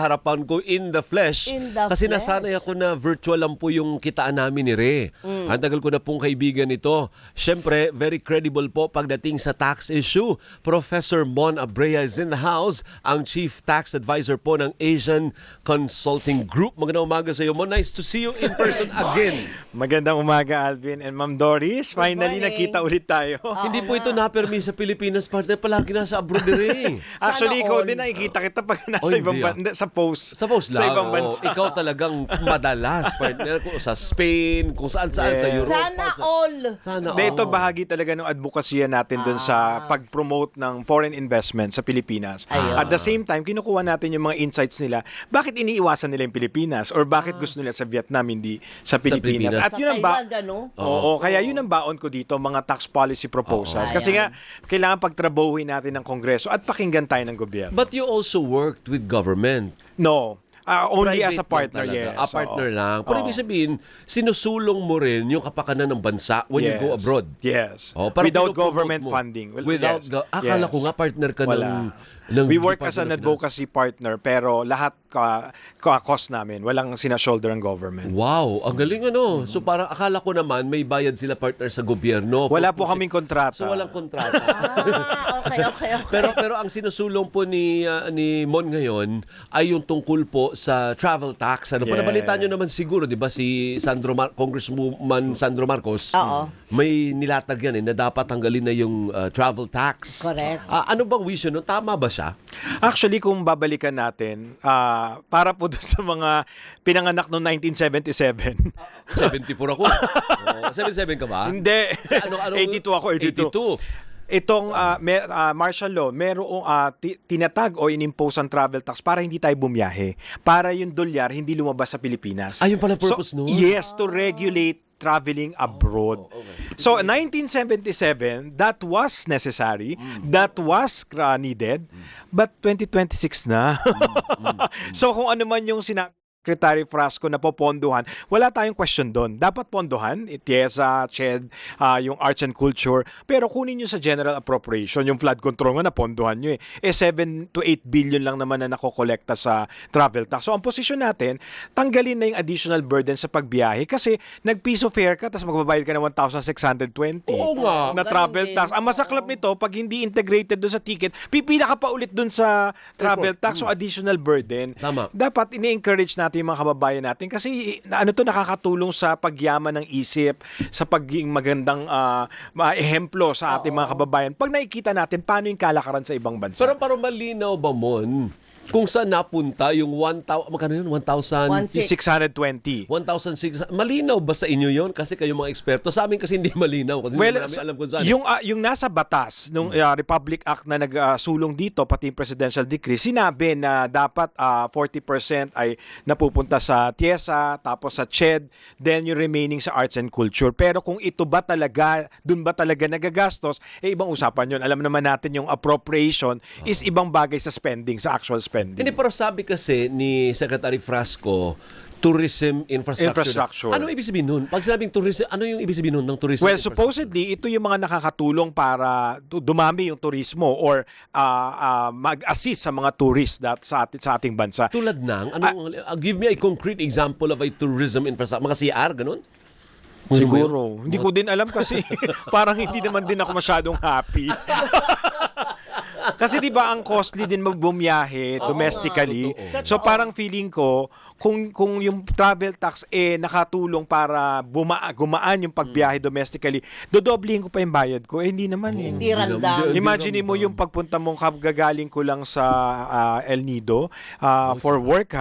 harapan ko in the flesh. Kasi nasanay ako na virtual lang po yung kitaan namin ni Re. Ang tagal ko na pong kaibigan ito. Siyempre, very credible po pagdating sa tax issue. Professor Mon Abrea is in the house, ang Chief Tax Advisor po ng Asian Consulting Group. Magandang umaga sa iyo, Mon. Nice to see you in person again. Magandang umaga, Alvin and Ma'am Doris. Finally, nakita ulit tayo. Hindi po ito napermi sa Pilipinas, partner. Palagi nasa abroad ni Re. Actually, ikaw din nakikita kita pag nasa ibang bansa. Sa post. Sa post lang. Sa ibang bansa. Ikaw talagang madalas, partner. Kung sa Spain, kung saan-saan sa Europe. Sana all. Sana Ito bahagi talaga ng advokasya natin dun sa pag-promote ng foreign investment sa Pilipinas. At the same time, kinukuha natin yung mga insights nila. Bakit iniiwasan nila yung Pilipinas? Or bakit gusto nila sa Vietnam, hindi sa Pilipinas? Pilipinas. At yun ang Oo, kaya yun ang baon ko dito, mga tax policy proposals. Kasi nga, kailangan pagtrabahuhin natin ng Kongreso at pakinggan tayo ng gobyerno. But you also worked with government. No. Only as a Private partner, lang talaga. yes. Partner lang. Pero ibig sabihin, sinusulong mo rin yung kapakanan ng bansa when you go abroad. Yes. Parang Without pinupromote government mo. funding. Without akala ko nga partner ka ng We work as Department an of advocacy partner pero lahat cost namin. Walang sinashoulder ang government. Wow, ang galing ano. So parang akala ko naman may bayad sila partner sa gobyerno. Wala po kaming kontrata. So walang kontrata. Okay. pero ang sinusulong po ni Mon ngayon ay yung tungkol po sa travel tax. Ano po, nabalitaan nyo naman siguro, 'di ba, si Congresswoman Sandro Marcos. May nilatag yan na dapat tanggalin na yung travel tax. Correct. Ano bang vision nun? Tama ba siya? Actually, kung babalikan natin, para po doon sa mga pinanganak noong 1977. 74 ako. 77 ka ba? Hindi. Ano, 82 ako, 82. Itong martial law, merong tinatag o inimpose ang travel tax para hindi tayo bumiyahe. Para yung dolyar hindi lumabas sa Pilipinas. Ayun pala purpose nun? Yes, to regulate traveling abroad. So, 1977, that was necessary, that was needed, but 2026 na. So, kung ano man yung Secretary Frasco na popondohan, wala tayong question doon. Dapat pondohan, TIESA, CHED, yung arts and culture, pero kunin nyo sa general appropriation, yung flood control nga napondohan nyo 7 to 8 billion lang naman na nakokolekta sa travel tax. So ang posisyon natin, tanggalin na yung additional burden sa pagbiyahe kasi nag-piso fare ka, tapos magbabayad ka ng 1,620 na travel tax. Ang masaklap nito, pag hindi integrated doon sa ticket, pipila ka pa ulit doon sa travel tax, so additional burden. Tama. Dapat ini-encourage natin yung mga kababayan natin kasi nakakatulong sa pagyaman ng isip, sa pagiging magandang ehemplo sa ating mga kababayan. Pag nakikita natin paano yung kalakaran sa ibang bansa. Pero para malinaw ba, Mon, kung saan napunta yung 1,000, magkano yun? 1,000? 620. 1,600. Malinaw ba sa inyo yon? Kasi kayo mga eksperto. Sa amin kasi hindi malinaw. Kasi Well, hindi namin alam kung saan. yung nasa batas, nung Republic Act na nagsulong dito, pati yung Presidential Decree, sinabi na dapat 40% ay napupunta sa TIESA, tapos sa CHED, then yung remaining sa arts and culture. Pero kung ito ba talaga, dun ba talaga nagagastos, ibang usapan yun. Alam naman natin yung appropriation is ibang bagay sa spending, sa actual spending. Hindi, pero sabi kasi ni Secretary Frasco, tourism infrastructure. Ano ibig sabihin nun? Pag sinabing tourism, ano yung ibig sabihin nun ng tourism Well, supposedly, ito yung mga nakakatulong para dumami yung turismo or mag-assist sa mga tourists sa ating bansa. Tulad ng, give me a concrete example of a tourism infrastructure. Mga CR, ganun? Siguro. Hindi ko din alam kasi parang hindi naman din ako masyadong happy. Kasi 'di ba ang costly din magbumiyahe domestically. So parang feeling ko kung yung travel tax nakatulong para gumaan yung pagbiyahe domestically, dodoblihin ko pa yung bayad ko. Hindi naman eh. Hindi ramdam. Imagine mo yung pagpunta mong gagaling ko lang sa El Nido for work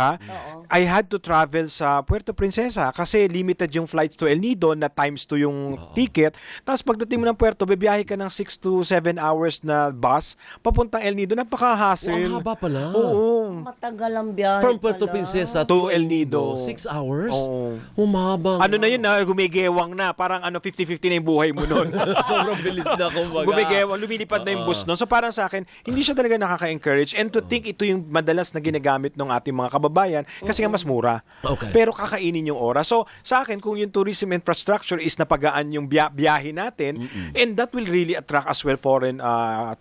I had to travel sa Puerto Princesa kasi limited yung flights to El Nido na times 2 yung ticket. Tapos pagdating mo ng Puerto, bibiyahe ka ng 6 to 7 hours na bus papuntang El Nido. Napaka-hassle. Ang haba pala. Oo. Matagal ang biyahe From Puerto pala. Princesa To El Nido. 6 hours? Oo. Humaba. Ano na yun gumigewang na. Parang 50-50 na yung buhay mo nun. Sobrang bilis na kumbaga. Gumigewang, lumilipad na yung bus nun. So parang sa akin, hindi siya talaga nakaka-encourage. And to think ito yung madalas na ginagamit ng ating mga kababayan kasi nga mas mura. Okay. Pero kakainin yung oras. So sa akin, kung yung tourism infrastructure is napagaan yung biyahe natin, and that will really attract as well foreign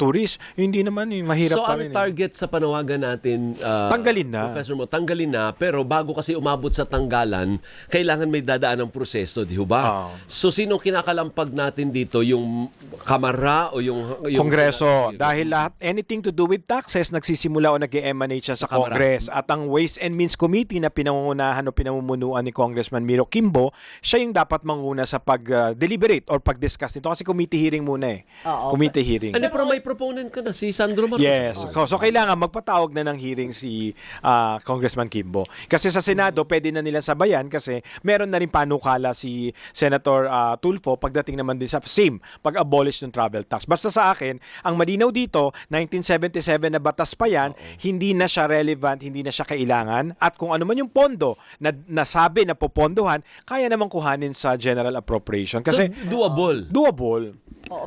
tourists, hindi naman naman, mahirap So, pa ang rin. target sa panawagan natin, Tanggalin na. Professor Mo, tanggalin na, pero bago kasi umabot sa tanggalan, kailangan may dadaan ng proseso, di ba? So, sinong kinakalampag natin dito? Yung Kamara o yung Kongreso. Dahil lahat, anything to do with taxes, nagsisimula o nag-emanate siya sa Kamara. Congress. At ang Ways and Means Committee na pinangungunahan o pinamumunuan ni Congressman Miro Kimbo, siya yung dapat manguna sa pag-deliberate or pag-discuss nito. Kasi committee hearing muna eh. Oo. Committee hearing. Ano, pero may proponent ka na, si Sandro Marcos. Yes. So kailangan magpatawag na ng hearing si Congressman Kimbo. Kasi sa Senado, pwede na nilang sabayan kasi meron na rin panukala si Senator Tulfo pagdating naman din sa same, pag-abolish ng travel tax. Basta sa akin, ang malinaw dito, 1977 na batas pa yan, hindi na siya relevant, hindi na siya kailangan. At kung ano man yung pondo na nasabi na popondohan, kaya namang kuhanin sa general appropriation. Kasi Doable. doable.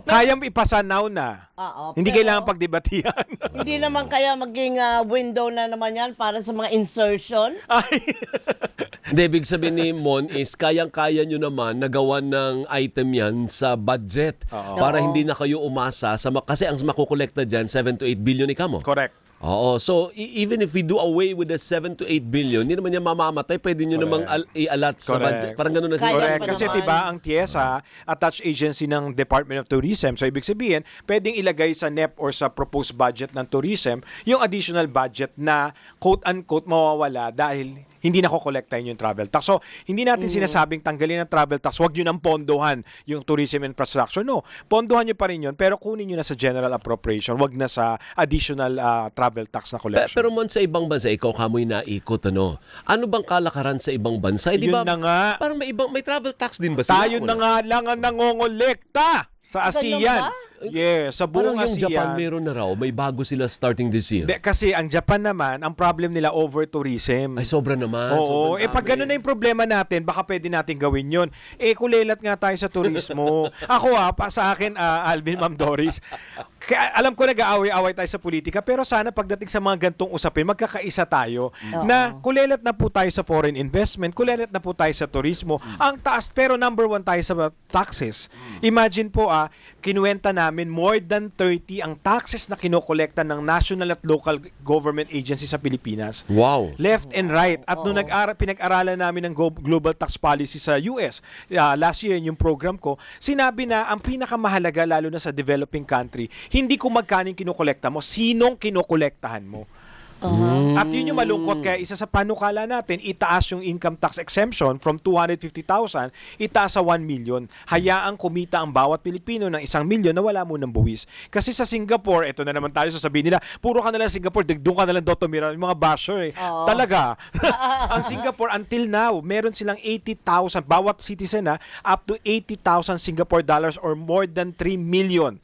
Kayang ipasa now na. Oo, Hindi pero kailangan pagdebatihan. Hindi naman kaya maging window na naman yan para sa mga insertion. Hindi, ibig sabihin ni Mon is kayang-kaya nyo naman nagawa ng item yan sa budget para hindi na kayo umasa sa kasi ang makukolekta dyan 7 to 8 billion ikamo. Correct. Oo, so even if we do away with the 7 to 8 billion, hindi naman yan mamamatay, pwede nyo namang i-allot sa budget. Parang ganun na Kaya siguro. Correct. pa Kasi naman. diba ang TIESA, attached agency ng Department of Tourism. So ibig sabihin, pwedeng ilagay sa NEP or sa proposed budget ng tourism yung additional budget na quote-unquote mawawala dahil hindi na kokolektahin yung travel tax. So, hindi natin sinasabing tanggalin ang travel tax, wag nyo nang pondohan yung tourism infrastructure. No, pondohan nyo pa rin yun, pero kunin nyo na sa general appropriation, wag na sa additional travel tax na collection. Pero Mon, sa ibang bansa, ikaw kamoy naikot, ano? Ano bang kalakaran sa ibang bansa? Di Yun ba, na nga. parang may travel tax din ba sila? Tayo na nga lang ang nangongolekta sa Ganun ASEAN. ba? Yes, sa Parang buong yung ASEAN. Japan meron na raw, may bago sila starting this year. Kasi ang Japan naman, ang problem nila over tourism. Ay, sobra naman. Oo, sobrang pag dami. gano'n na yung problema natin, baka pwede natin gawin yun. Kulelat nga tayo sa turismo. Ako sa akin, Alvin, Ma'am Doris, alam ko nag-aaway-away tayo sa politika, pero sana pagdating sa mga gantong usapin, magkakaisa tayo na kulelat na po tayo sa foreign investment, kulelat na po tayo sa turismo. Ang taas, pero number 1 tayo sa taxes. Imagine po, kinuwenta namin more than 30 ang taxes na kinokolekta ng national at local government agency sa Pilipinas. Wow. Left and right. At nung pinag-aralan namin ng global tax policy sa US, last year yung program ko, sinabi na ang pinakamahalaga lalo na sa developing country, hindi kung magkano yung kinokolekta mo, sinong kinokolektahan mo. At yun yung malungkot, kaya isa sa panukala natin, itaas yung income tax exemption from 250,000, itaas sa 1 million. Hayaang kumita ang bawat Pilipino ng 1 million na wala mo ng buwis. Kasi sa Singapore, ito na naman tayo sasabihin nila, puro ka na lang Singapore, doon ka na lang daw tumira, yung mga basher eh. Talaga. Ang Singapore, until now, meron silang 80,000, bawat citizen up to 80,000 Singapore dollars or more than 3 million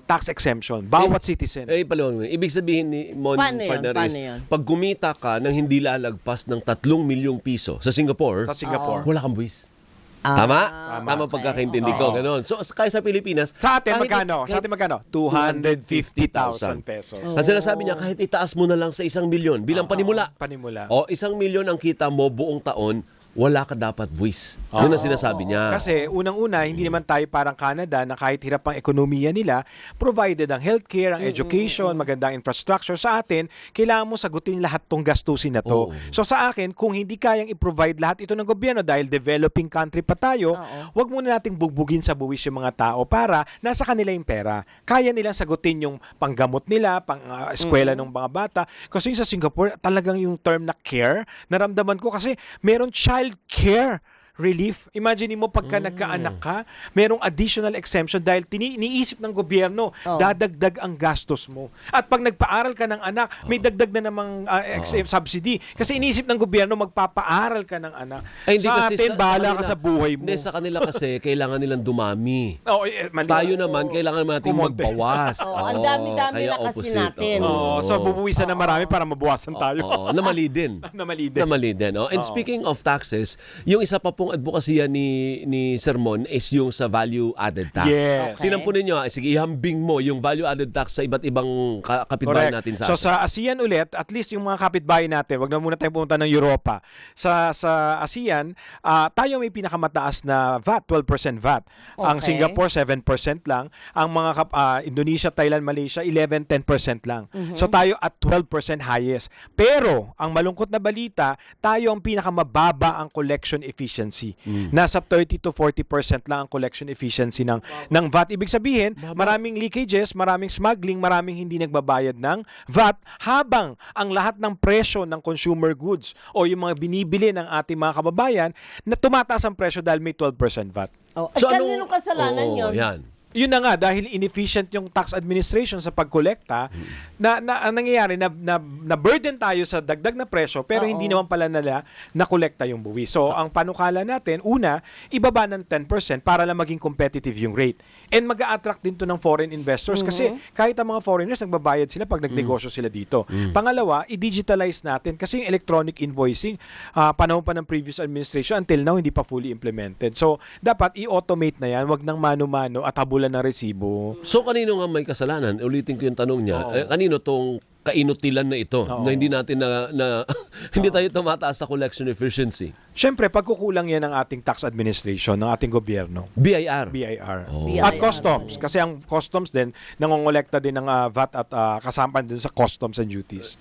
tax exemption. Bawat citizen. Paliwanag mo. Ibig sabihin ni Mon Paano yun? Farnares, Paano yun? pag gumita ka ng hindi lalagpas ng 3 milyong piso sa Singapore, wala kang buwis. Tama? Tama pagkakaintindi ko. Ganon. So, kaya sa Pilipinas, Sa atin, kahit- magkano? Sa atin, magkano? 250,000 pesos. Ang sinasabi niya, kahit itaas mo na lang sa 1 milyon, bilang panimula. Panimula. O 1 milyon ang kita mo buong taon, wala ka dapat buwis. Yun ang sinasabi niya. Kasi unang-una, hindi naman tayo parang Canada na kahit hirap ang ekonomiya nila, provided ang healthcare, ang education, magandang infrastructure. Sa atin, kailangan mo sagutin lahat tong gastusin na to. So sa akin, kung hindi kayang i-provide lahat ito ng gobyerno dahil developing country pa tayo, wag muna nating bugbugin sa buwis yung mga tao para nasa kanila yung pera. Kaya nilang sagutin yung panggamot nila, pang-eskwela ng mga bata. Kasi sa Singapore, talagang yung term na care, naramdaman ko kasi meron child care relief. Imagine mo pagka nagkaanak ka, merong additional exemption dahil iniisip ng gobyerno, dadagdag ang gastos mo. At pag nagpaaral ka ng anak, may dagdag na namang subsidy. Kasi iniisip ng gobyerno, magpapaaral ka ng anak. Ay, hindi Sa kasi atin, bahala kanila- ka sa buhay mo. Hindi, sa kanila kasi, kailangan nilang dumami. Mali. Tayo naman, kailangan natin Kumonte. magbawas. Ang dami-dami kaya na kasi opposite. natin. So bubuwisan na marami para mabawasan tayo. Oo, na mali din. Na mali din. Na mali din. Oh. And speaking of taxes, yung isa pa pong pong advokasya ni Sermon is yung sa value-added tax. Yes. Okay. Tingnan po ninyo, sige, ihambing mo yung value-added tax sa iba't ibang kapitbahay Correct. natin sa So Asia. sa ASEAN ulit, at least yung mga kapitbahay natin, wag na muna tayong pumunta ng Europa. Sa ASEAN, tayo may pinakamataas na VAT, 12% VAT. Ang Okay. Singapore 7% lang, ang mga Indonesia, Thailand, Malaysia 11-10% lang. So tayo at 12% highest. Pero ang malungkot na balita, tayo ang pinakamababa ang collection efficiency. Nasa 30 to 40% lang ang collection efficiency ng VAT. Ibig sabihin, maraming leakages, maraming smuggling, maraming hindi nagbabayad ng VAT, habang ang lahat ng presyo ng consumer goods o yung mga binibili ng ating mga kababayan na tumataas ang presyo dahil may 12% VAT. Oh, ay, kaninong kasalanan yun? Yan. Yun na nga, dahil inefficient yung tax administration sa pagkolekta, ang nangyayari na burden tayo sa dagdag na presyo, pero hindi naman pala nila nakolekta yung buwis. So, ang panukala natin, una, ibaba ng 10% para lang maging competitive yung rate. And mag-a-attract din to ng foreign investors kasi kahit ang mga foreigners, nagbabayad sila pag nagnegosyo sila dito. Pangalawa, i-digitalize natin kasi yung electronic invoicing, panahon pa ng previous administration, until now, hindi pa fully implemented. So, dapat i-automate na yan, wag ng mano-mano at habulan ng resibo. So kanino nga may kasalanan? Ulitin ko yung tanong niya. Kanino tong kainutilan na ito na hindi natin hindi tayo tumataas sa collection efficiency? Siyempre, pagkukulang yan ng ating tax administration, ng ating gobyerno. BIR. BIR. BIR. At customs. Kasi ang customs din, nangongolekta din ng VAT at kasama din sa customs and duties.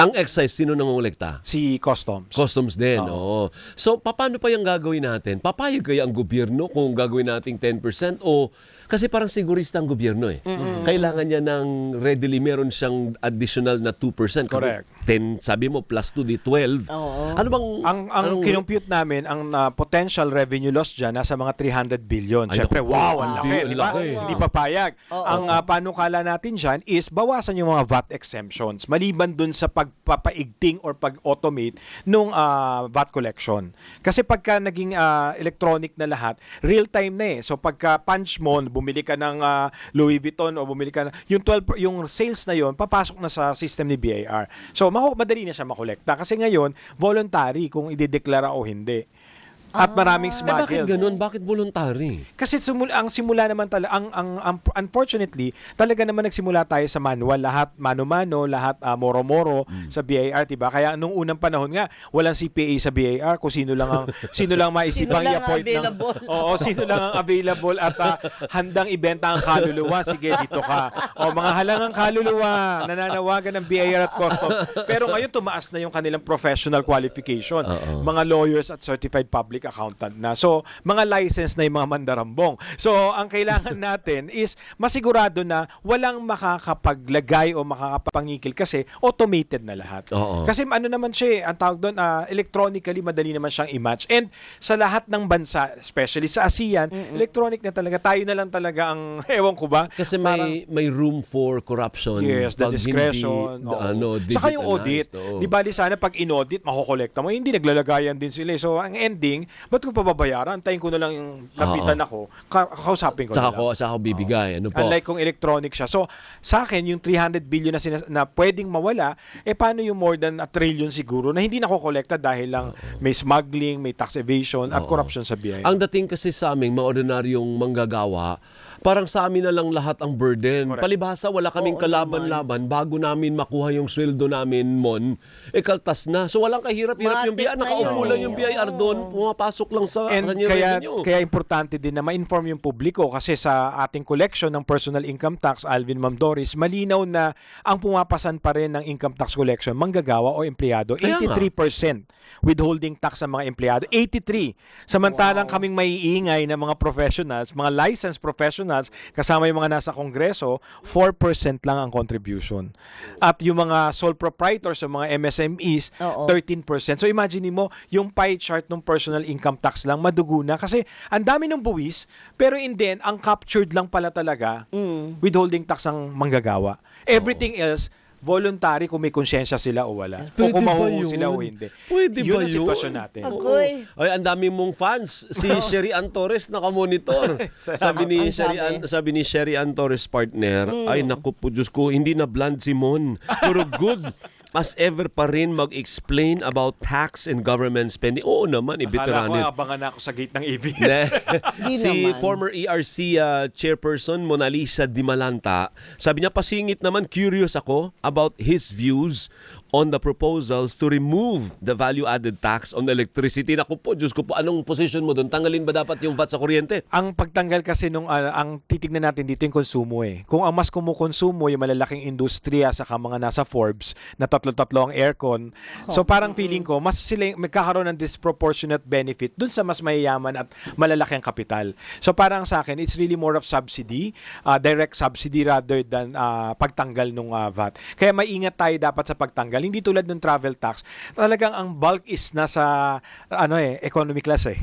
Ang excise, sino nangongolekta? Si customs. Customs din, oo. So, paano pa yung gagawin natin? Papayag kaya ang gobyerno kung gagawin nating 10% o kasi parang sigurista ang gobyerno eh. Kailangan niya ng readily, meron siyang additional na 2%. Correct. 10, sabi mo, plus 2, di 12. Oo. Ano bang... Ang kinumpute namin, ang potential revenue loss dyan, nasa mga 300 billion. Ay, Siyempre, naku, wow, ang ang laki, di ba? laki. Hindi papayag. Oo. Ang panukala natin dyan is bawasan yung mga VAT exemptions, maliban dun sa pagpapaigting or pag-automate nung VAT collection. Kasi pagka naging electronic na lahat, real time na eh. So pagka punch mo, bumili ka ng Louis Vuitton o bumili ka yung sales na yon papasok na sa system ni BIR. So madali na siya makolekta kasi ngayon voluntary kung idedeklara o hindi. At maraming bakit smuggled. ganun? Bakit voluntary? Kasi ang simula naman talaga, unfortunately, talaga naman nagsimula tayo sa manual, lahat mano-mano, lahat moro-moro sa BIR, diba? Kaya nung unang panahon nga, walang CPA sa BIR, kung sino lang maisipang i-appoint sino lang ang available at handang ibenta ang kaluluwa, sige, dito ka. O mga halangang kaluluwa, nananawagan ng BIR at customs. Pero ngayon, tumaas na yung kanilang professional qualification. Mga lawyers at certified public accountant na. So, mga license na yung mga mandarambong. So, ang kailangan natin is masigurado na walang makakapaglagay o makakapangikil kasi automated na lahat. Kasi ano naman siya, ang tawag doon, electronically, madali naman siyang i-match. And sa lahat ng bansa, especially sa ASEAN, electronic na talaga. Tayo na lang talaga ang, ewan ko ba? Kasi may room for corruption. Yes, the pag discretion. Hindi, saka yung audit. Di ba, sana pag in-audit, makukolekta mo. Hindi, naglalagayan din sila. So, ang ending, ba't ko pababayaran? Antayin ko na lang yung lapitan ako. Kausapin ko na lang. Saka ko bibigay. Ano po? Unlike kung electronic siya. So, sa akin, yung 300 billion na pwedeng mawala, paano yung more than 1 trillion siguro na hindi nakokolekta dahil lang may smuggling, may tax evasion, at corruption sa BIR. Ang dating kasi sa aming mga ordinaryong manggagawa, parang sa amin na lang lahat ang burden. Correct. Palibhasa, wala kaming kalaban-laban. Bago namin makuha yung sweldo namin, kaltas na. So walang kahirap-hirap yung BIR. Nakaupo lang yung BIR doon. Pumapasok lang sa kanyang revenue. Kaya importante din na ma-inform yung publiko kasi sa ating collection ng personal income tax, Alvin, Ma'am Doris, malinaw na ang pumapasan pa rin ng income tax collection, manggagawa o empleyado. 83% withholding tax sa mga empleyado. 83%. Samantalang kaming maiingay na mga professionals, mga licensed professionals, kasama yung mga nasa kongreso, 4% lang ang contribution. At yung mga sole proprietors, yung mga MSMEs, 13%. So imagine mo, yung pie chart ng personal income tax lang, madugo na. Kasi ang dami ng buwis, pero in the end, ang captured lang pala talaga, withholding tax ang manggagawa. Everything else, voluntary kung may konsyensya sila o wala. O kung mahuhuli sila o hindi. Pwede yun ba ang yun? sitwasyon natin. Agoy. Ay, ang dami mong fans. Si Sherry Ann Torres nakamonitor. sabi ni Sherry Ann Torres partner, ay naku po, Diyos ko, hindi na bland si Mon. Puro good. as ever pa rin mag-explain about tax and government spending. Oo naman, Akala ko, veteran. abangan na ako sa gate ng ABS. Di Si naman. former ERC chairperson Mona Lisa Dimalanta, sabi niya, pasingit naman, curious ako about his views on the proposals to remove the value-added tax on electricity. Naku po, Diyos ko po, anong position mo doon? Tanggalin ba dapat yung VAT sa kuryente? Ang pagtanggal kasi nung ang titignan natin dito yung konsumo eh. Kung ang mas kumukonsumo yung malalaking industriya sa mga nasa Forbes na tatlo-tatlo ang aircon. So parang feeling ko mas sila magkakaroon ng disproportionate benefit dun sa mas mayayaman at malalaking kapital. So parang sa akin it's really more of subsidy, direct subsidy rather than pagtanggal nung VAT. Kaya maingat tayo dapat sa pagtanggal. Hindi tulad ng travel tax. Talagang ang bulk is nasa economy class eh.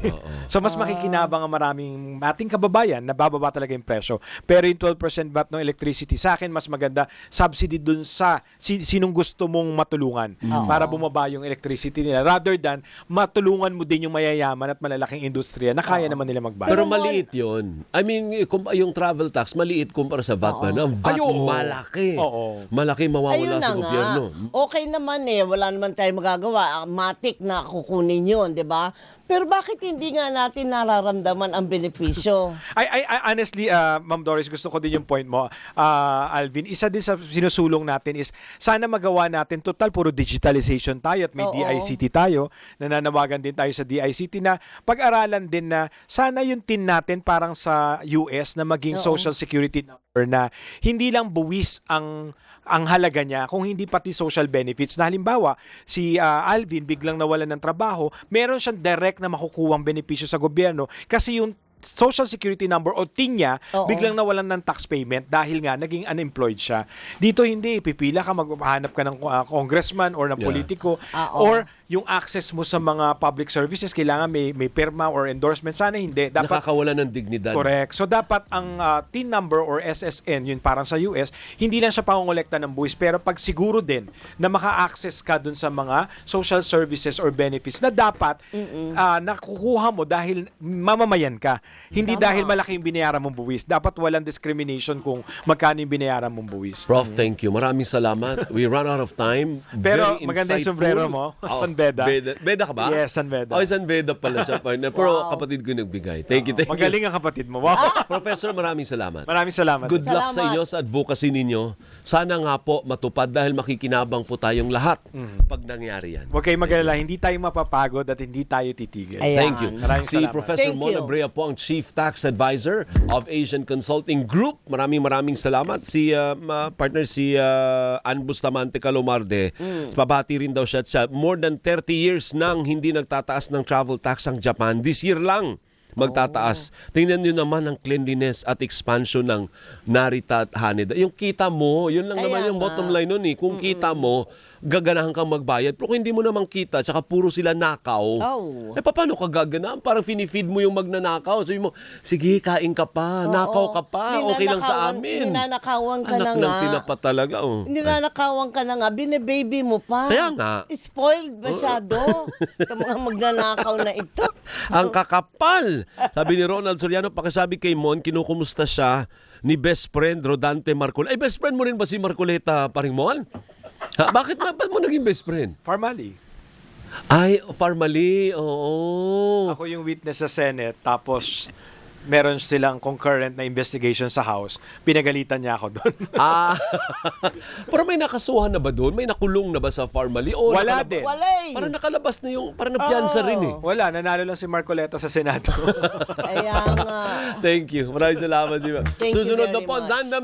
So mas makikinabang ang maraming ating kababayan na bababa talaga yung presyo. Pero yung 12% VAT ng electricity, sa akin mas maganda subsidy dun sa sinong gusto mong matulungan para bumaba yung electricity nila rather than matulungan mo din yung mayayaman at malalaking industriya na kaya naman nila magbayad. Pero maliit yon. I mean, yung travel tax, maliit kumpara sa VAT ba? Ang VAT malaki. Oo. Malaki mawawala Ayun sa na nga. gobyerno. Okay naman wala naman tayong magagawa. Matik na kukunin yun, di ba? Pero bakit hindi nga natin nararamdaman ang benepisyo? I honestly, Ma'am Doris, gusto ko din yung point mo, Alvin. Isa din sa sinusulong natin is sana magawa natin, total puro digitalization tayo at may Oo. DICT tayo. Nananawagan din tayo sa DICT na pag-aralan din na sana yung tin natin parang sa US na maging Oo. social security number na hindi lang buwis ang halaga niya kung hindi pati social benefits na halimbawa si Alvin biglang nawalan ng trabaho, meron siyang direct na makukuhang benepisyo sa gobyerno kasi yung social security number o TIN niya Oo. biglang nawalan ng tax payment dahil nga naging unemployed siya. Dito hindi, pipila ka, maghahanap ka ng congressman or ng Yeah. politiko Oo. or yung access mo sa mga public services kailangan may pirma or endorsement. Sana hindi. Dapat Nakakawala ng dignidad. correct. So dapat ang TIN number or SSN, yun parang sa US, hindi lang siya pangongolekta ng buwis pero pag siguro din na maka-access ka dun sa mga social services or benefits na dapat nakukuha mo dahil mamamayan ka. Hindi Tama. dahil malaki yung binayaran mong buwis. Dapat walang discrimination kung magkano yung binayaran mong buwis. Prof, thank you. Maraming salamat. We run out of time. Pero Very maganda yung insightful. sombrero mo. San Beda. Beda ka ba? Yes, San Beda. Oh, San Beda pala siya, partner. Pero kapatid ko nagbigay. Thank you, thank you. Magaling ang kapatid mo. Wow. Professor, maraming salamat. Maraming salamat. Good luck sa Salamat. inyo sa advocacy ninyo. Sana nga po matupad dahil makikinabang po tayong lahat pag nangyari yan. Huwag kayong mag-alala. Hindi tayo mapapagod at hindi tayo titigil. Ayan. Thank you. Maraming Si salamat. Professor Thank Mona you. Brea po ang Chief Tax Advisor of Asian Consulting Group. Maraming salamat. Si partner si Ann Bustamante Calomarde. Pabati rin daw siya. More than 30 years nang hindi nagtataas ng travel tax ang Japan. This year lang magtataas. Tingnan nyo naman ang cleanliness at expansion ng Narita at Haneda. Yung kita mo, yun lang Kaya naman yung nga. bottom line nun eh. Kung kita mo, gaganahan kang magbayad. Pero kung hindi mo naman kita, tsaka puro sila nakaw, Oh. paano ka gaganahan? Parang finifeed mo yung magnanakaw. Sabi mo, sige, kain ka pa, nakaw ka pa, okay lang sa amin. Ninanakawan ka na Anak ng nga. tinapa talaga. Oh. Ninanakawan ka na nga. Bine-baby mo pa. Kaya nga. Spoiled masyado. Itong mga magnanakaw na ito. Ang kakapal. Sabi ni Ronald Soriano, pakisabi kay Mon, kinukumusta siya ni best friend Rodante Marcoleta. Ay, best friend mo rin ba si Marcoleta, paring Mon? Ha, bakit mo naging best friend? Formally. Ay, formally, oo. Ako yung witness sa Senate, tapos meron silang concurrent na investigation sa House. Pinagalitan niya ako doon. Pero may nakasuhan na ba doon? May nakulong na ba sa formally? O Wala nakalabas- din. Wala eh. Parang nakalabas na yung, parang napiyansa rin eh. Wala, nanalo lang si Marcoleta sa Senado. Kaya nga. Thank you. Maraming salamat. Thank you Susunod na very po, much. Dandam